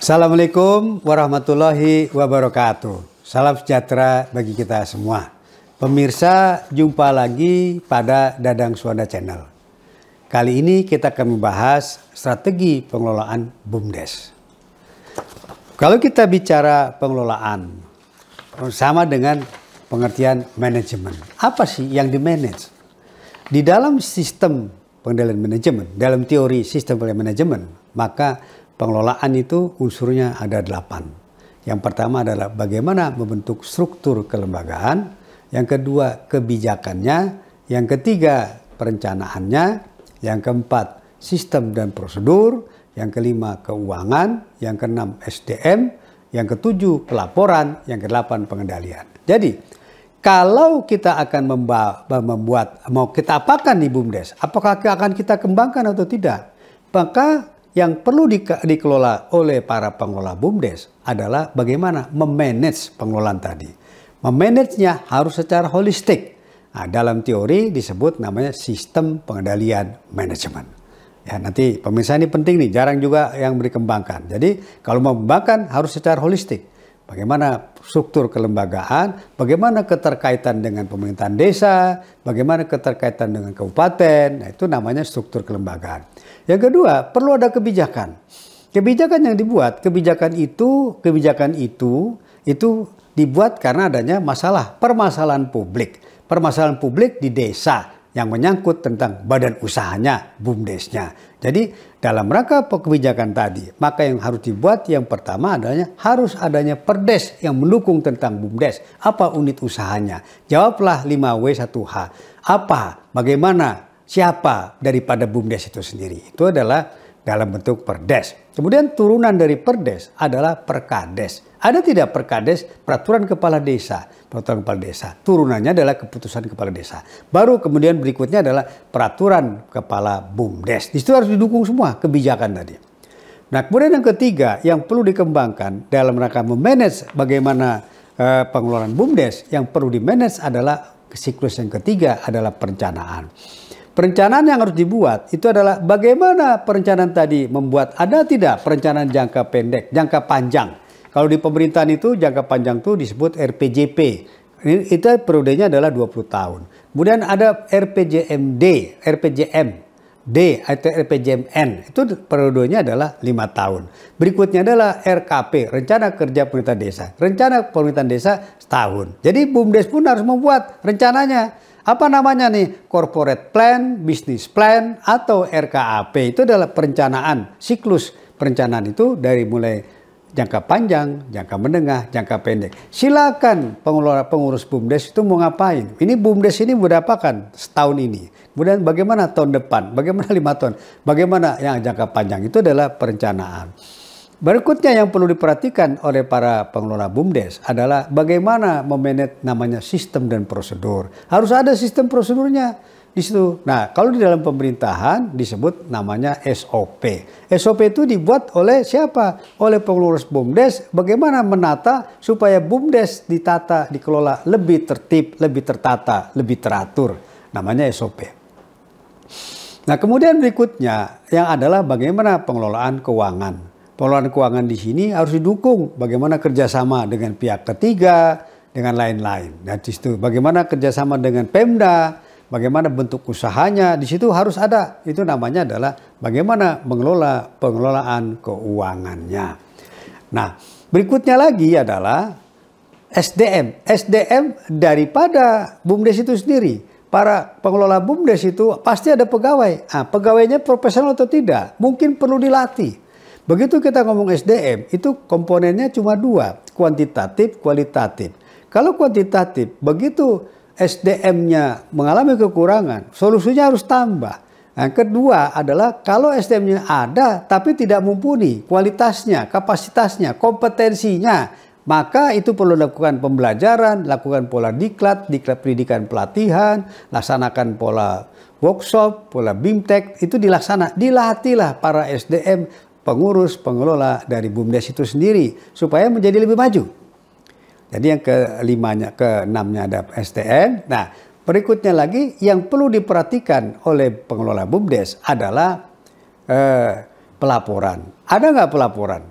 Assalamualaikum warahmatullahi wabarakatuh. Salam sejahtera bagi kita semua. Pemirsa, jumpa lagi pada Dadang Suwanda Channel. Kali ini kita akan membahas strategi pengelolaan BUMDes. Kalau kita bicara pengelolaan, sama dengan pengertian manajemen. Apa sih yang di-manage? Di dalam sistem pengendalian manajemen, dalam teori sistem pengendalian manajemen, maka pengelolaan itu unsurnya ada 8. Yang pertama adalah bagaimana membentuk struktur kelembagaan. Yang kedua, kebijakannya. Yang ketiga, perencanaannya. Yang keempat, sistem dan prosedur. Yang kelima, keuangan. Yang keenam, SDM. Yang ketujuh, pelaporan. Yang kedelapan, pengendalian. Jadi, kalau kita akan membuat, mau kita apakan di BUMDes, apakah akan kita kembangkan atau tidak? Maka yang perlu dikelola oleh para pengelola BUMDes adalah bagaimana memanage pengelolaan tadi. Memanagenya harus secara holistik. Nah, dalam teori disebut namanya sistem pengendalian manajemen. Ya, nanti pemirsa ini penting nih, jarang juga yang dikembangkan. Jadi kalau mau mengembangkan harus secara holistik. Bagaimana struktur kelembagaan, bagaimana keterkaitan dengan pemerintahan desa, bagaimana keterkaitan dengan kabupaten, nah itu namanya struktur kelembagaan. Yang kedua, perlu ada kebijakan. Kebijakan yang dibuat, kebijakan itu dibuat karena adanya permasalahan publik. Permasalahan publik di desa yang menyangkut tentang badan usahanya, BUMDesnya. Jadi dalam rangka kebijakan tadi, maka yang harus dibuat yang pertama adalah harus adanya perdes yang mendukung tentang BUMDes. Apa unit usahanya? Jawablah 5W1H. Apa? Bagaimana? Siapa daripada BUMDes itu sendiri? Itu adalah dalam bentuk perdes. Kemudian turunan dari perdes adalah perkades. Ada tidak perkades? Peraturan kepala desa. Peraturan kepala desa. Turunannya adalah keputusan kepala desa. Baru kemudian berikutnya adalah peraturan kepala BUMDes. Di situ harus didukung semua kebijakan tadi. Nah, kemudian yang ketiga yang perlu dikembangkan dalam rangka memanage bagaimana pengelolaan BUMDes, yang perlu dimanage adalah siklus yang ketiga adalah perencanaan. Perencanaan yang harus dibuat itu adalah bagaimana perencanaan tadi membuat ada tidak perencanaan jangka pendek, jangka panjang. Kalau di pemerintahan itu jangka panjang itu disebut RPJP. Itu periodenya adalah 20 tahun. Kemudian ada RPJMD, RPJMD atau RPJMN. Itu periodenya adalah 5 tahun. Berikutnya adalah RKP, Rencana Kerja Pemerintah Desa. Rencana Pemerintahan Desa setahun. Jadi BUMDes pun harus membuat rencananya. Apa namanya nih? Corporate Plan, Business Plan, atau RKAP. Itu adalah perencanaan, siklus perencanaan itu dari mulai jangka panjang, jangka menengah, jangka pendek. Silakan pengurus BUMDes itu mau ngapain. Ini BUMDes ini berdapakan setahun ini. Kemudian bagaimana tahun depan, bagaimana 5 tahun, bagaimana yang jangka panjang. Itu adalah perencanaan. Berikutnya yang perlu diperhatikan oleh para pengelola BUMDes adalah bagaimana memanage namanya sistem dan prosedur. Harus ada sistem prosedurnya di situ. Nah, kalau di dalam pemerintahan disebut namanya SOP. SOP itu dibuat oleh siapa? Oleh pengurus BUMDes. Bagaimana menata supaya BUMDes ditata, dikelola lebih tertib, lebih tertata, lebih teratur. Namanya SOP. Nah, kemudian berikutnya yang adalah bagaimana pengelolaan keuangan. Pengelolaan keuangan di sini harus didukung bagaimana kerjasama dengan pihak ketiga, dengan lain-lain. Dan di situ bagaimana kerjasama dengan Pemda, bagaimana bentuk usahanya, di situ harus ada. Itu namanya adalah bagaimana mengelola pengelolaan keuangannya. Nah, berikutnya lagi adalah SDM. SDM daripada BUMDes itu sendiri. Para pengelola BUMDes itu pasti ada pegawai. Nah, pegawainya profesional atau tidak? Mungkin perlu dilatih. Begitu kita ngomong SDM, itu komponennya cuma 2, kuantitatif, kualitatif. Kalau kuantitatif, begitu SDM-nya mengalami kekurangan, solusinya harus tambah. Yang kedua adalah kalau SDM-nya ada, tapi tidak mumpuni kualitasnya, kapasitasnya, kompetensinya, maka itu perlu lakukan pembelajaran, lakukan pola diklat pendidikan pelatihan, laksanakan pola workshop, pola BIMTEK, itu dilatihlah para SDM, pengurus, pengelola dari BUMDes itu sendiri supaya menjadi lebih maju. Jadi yang keenamnya ada SDM. Nah, berikutnya lagi yang perlu diperhatikan oleh pengelola BUMDes adalah pelaporan. Ada nggak pelaporan?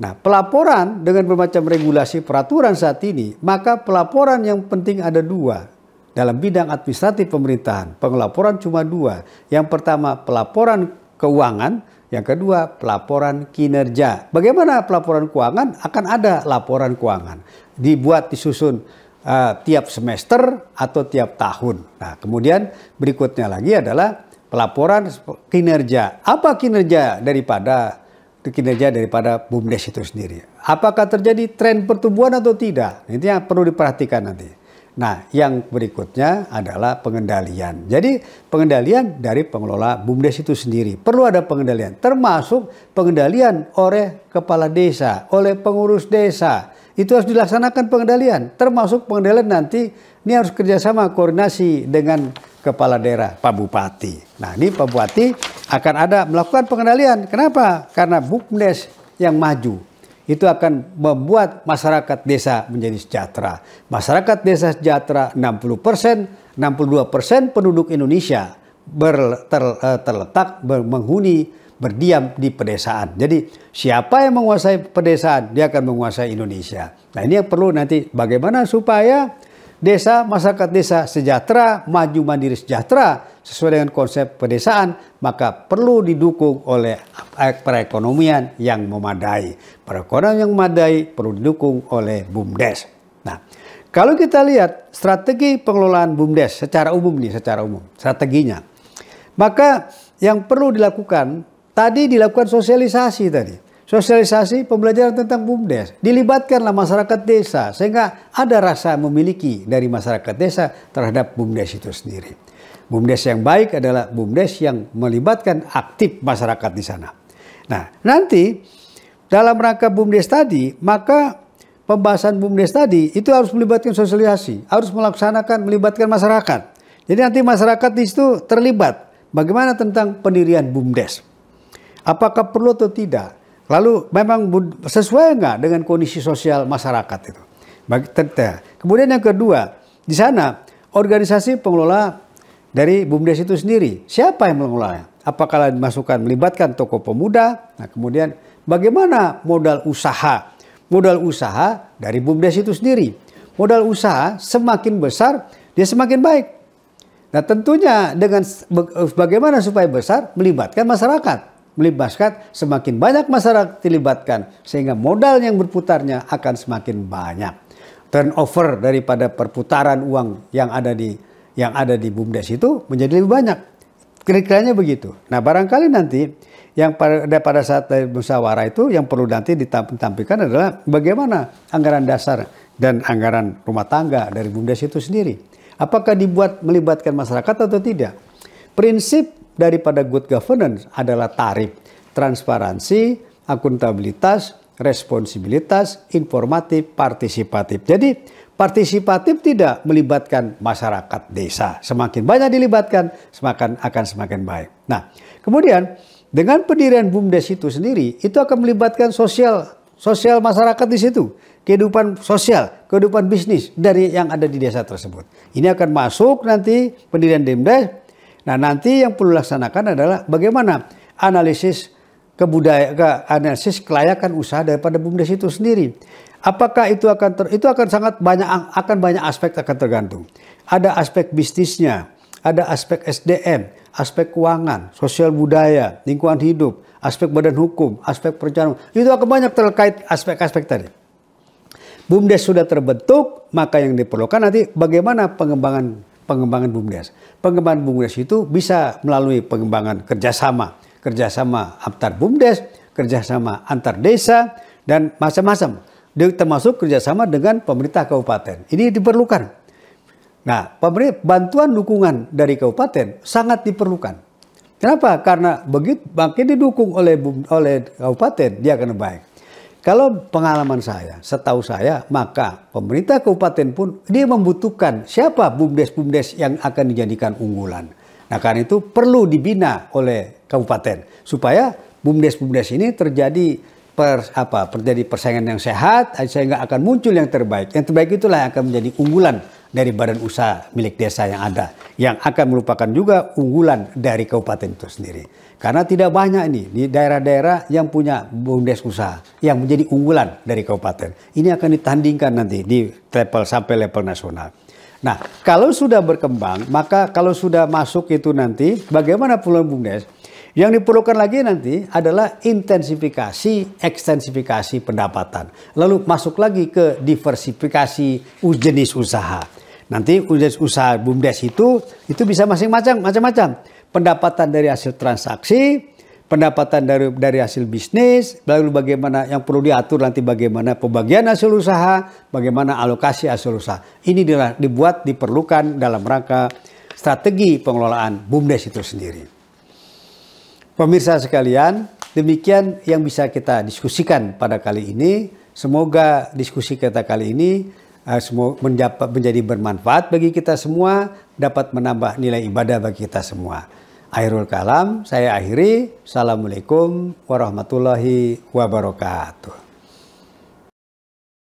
Nah, pelaporan dengan bermacam regulasi peraturan saat ini, maka pelaporan yang penting ada dua. Dalam bidang administratif pemerintahan, pengelaporan cuma dua. Yang pertama pelaporan keuangan, yang kedua pelaporan kinerja. Bagaimana pelaporan keuangan? Akan ada laporan keuangan. Dibuat, disusun tiap semester atau tiap tahun. Nah, kemudian berikutnya lagi adalah pelaporan kinerja. Apa kinerja daripada BUMDes itu sendiri? Apakah terjadi tren pertumbuhan atau tidak? Itu yang perlu diperhatikan nanti. Nah, yang berikutnya adalah pengendalian. Jadi pengendalian dari pengelola BUMDes itu sendiri. Perlu ada pengendalian, termasuk pengendalian oleh kepala desa, oleh pengurus desa. Itu harus dilaksanakan pengendalian, termasuk pengendalian nanti ini harus kerjasama koordinasi dengan kepala daerah, Pak Bupati. Nah, ini Pak Bupati akan ada melakukan pengendalian. Kenapa? Karena BUMDes yang maju itu akan membuat masyarakat desa menjadi sejahtera. Masyarakat desa sejahtera 60%, 62% penduduk Indonesia terletak menghuni berdiam di pedesaan. Jadi siapa yang menguasai pedesaan, dia akan menguasai Indonesia. Nah, ini yang perlu nanti bagaimana supaya desa, masyarakat desa sejahtera, maju mandiri sejahtera sesuai dengan konsep pedesaan, maka perlu didukung oleh perekonomian yang memadai. Perekonomian yang memadai perlu didukung oleh BUMDes. Nah, kalau kita lihat strategi pengelolaan BUMDes secara umum strateginya, maka yang perlu dilakukan tadi dilakukan sosialisasi tadi. Sosialisasi pembelajaran tentang BUMDes. Dilibatkanlah masyarakat desa sehingga ada rasa memiliki dari masyarakat desa terhadap BUMDes itu sendiri. BUMDes yang baik adalah BUMDes yang melibatkan aktif masyarakat di sana. Nah, nanti dalam rangka BUMDes tadi, maka pembahasan BUMDes tadi itu harus melibatkan sosialisasi, harus melibatkan masyarakat. Jadi nanti masyarakat di situ terlibat. Bagaimana tentang pendirian BUMDes? Apakah perlu atau tidak? Lalu memang sesuai nggak dengan kondisi sosial masyarakat itu? Kemudian yang kedua, di sana organisasi pengelola dari BUMDes itu sendiri, siapa yang mengelolanya? Apakah dimasukkan melibatkan tokoh pemuda? Nah, kemudian bagaimana modal usaha? Modal usaha dari BUMDes itu sendiri. Modal usaha semakin besar, dia semakin baik. Nah, tentunya dengan bagaimana supaya besar, melibatkan masyarakat. Melibatkan semakin banyak masyarakat dilibatkan sehingga modal yang berputarnya akan semakin banyak. Turnover daripada perputaran uang yang ada di BUMDes itu menjadi lebih banyak. Kira-kiranya begitu. Nah, barangkali nanti yang pada saat musyawarah itu yang perlu nanti ditampilkan adalah bagaimana anggaran dasar dan anggaran rumah tangga dari BUMDes itu sendiri. Apakah dibuat melibatkan masyarakat atau tidak? Prinsip daripada good governance adalah tarif, transparansi, akuntabilitas, responsibilitas, informatif, partisipatif. Jadi partisipatif tidak melibatkan masyarakat desa. Semakin banyak dilibatkan, akan semakin baik. Nah, kemudian dengan pendirian BUMDes itu sendiri, itu akan melibatkan sosial masyarakat di situ. Kehidupan sosial, kehidupan bisnis dari yang ada di desa tersebut. Ini akan masuk nanti pendirian BUMDes. Nah, nanti yang perlu dilaksanakan adalah bagaimana analisis analisis kelayakan usaha daripada BUMDes itu sendiri. Apakah itu akan sangat banyak aspek akan tergantung. Ada aspek bisnisnya, ada aspek SDM, aspek keuangan, sosial budaya, lingkungan hidup, aspek badan hukum, aspek perencanaan. Itu akan banyak terkait aspek-aspek tadi. BUMDes sudah terbentuk, maka yang diperlukan nanti bagaimana pengembangan BUMDes. Pengembangan BUMDes itu bisa melalui pengembangan kerjasama antar BUMDes, kerjasama antar desa, dan macam-macam. Termasuk kerjasama dengan pemerintah kabupaten. Ini diperlukan. Nah, bantuan dukungan dari kabupaten sangat diperlukan. Kenapa? Karena begitu makin didukung oleh kabupaten, dia akan baik. Kalau pengalaman saya, setahu saya, maka pemerintah kabupaten pun dia membutuhkan siapa BUMDes yang akan dijadikan unggulan. Nah, karena itu perlu dibina oleh kabupaten supaya BUMDes ini terjadi persaingan yang sehat sehingga akan muncul yang terbaik. Yang terbaik itulah yang akan menjadi unggulan dari badan usaha milik desa yang ada, yang akan merupakan juga unggulan dari kabupaten itu sendiri. Karena tidak banyak ini di daerah-daerah yang punya BUMDes usaha yang menjadi unggulan dari kabupaten. Ini akan ditandingkan nanti di level sampai level nasional. Nah, kalau sudah berkembang, maka kalau sudah masuk itu nanti, bagaimana peluang BUMDes? Yang diperlukan lagi nanti adalah intensifikasi, ekstensifikasi pendapatan. Lalu masuk lagi ke diversifikasi jenis usaha. Nanti jenis usaha BUMDes itu bisa macam-macam. Pendapatan dari hasil transaksi, pendapatan dari hasil bisnis, lalu bagaimana yang perlu diatur nanti bagaimana pembagian hasil usaha, bagaimana alokasi hasil usaha. Ini diperlukan dalam rangka strategi pengelolaan BUMDes itu sendiri. Pemirsa sekalian, demikian yang bisa kita diskusikan pada kali ini. Semoga diskusi kita kali ini menjadi bermanfaat bagi kita semua, dapat menambah nilai ibadah bagi kita semua. Akhirul kalam, saya akhiri. Assalamualaikum warahmatullahi wabarakatuh.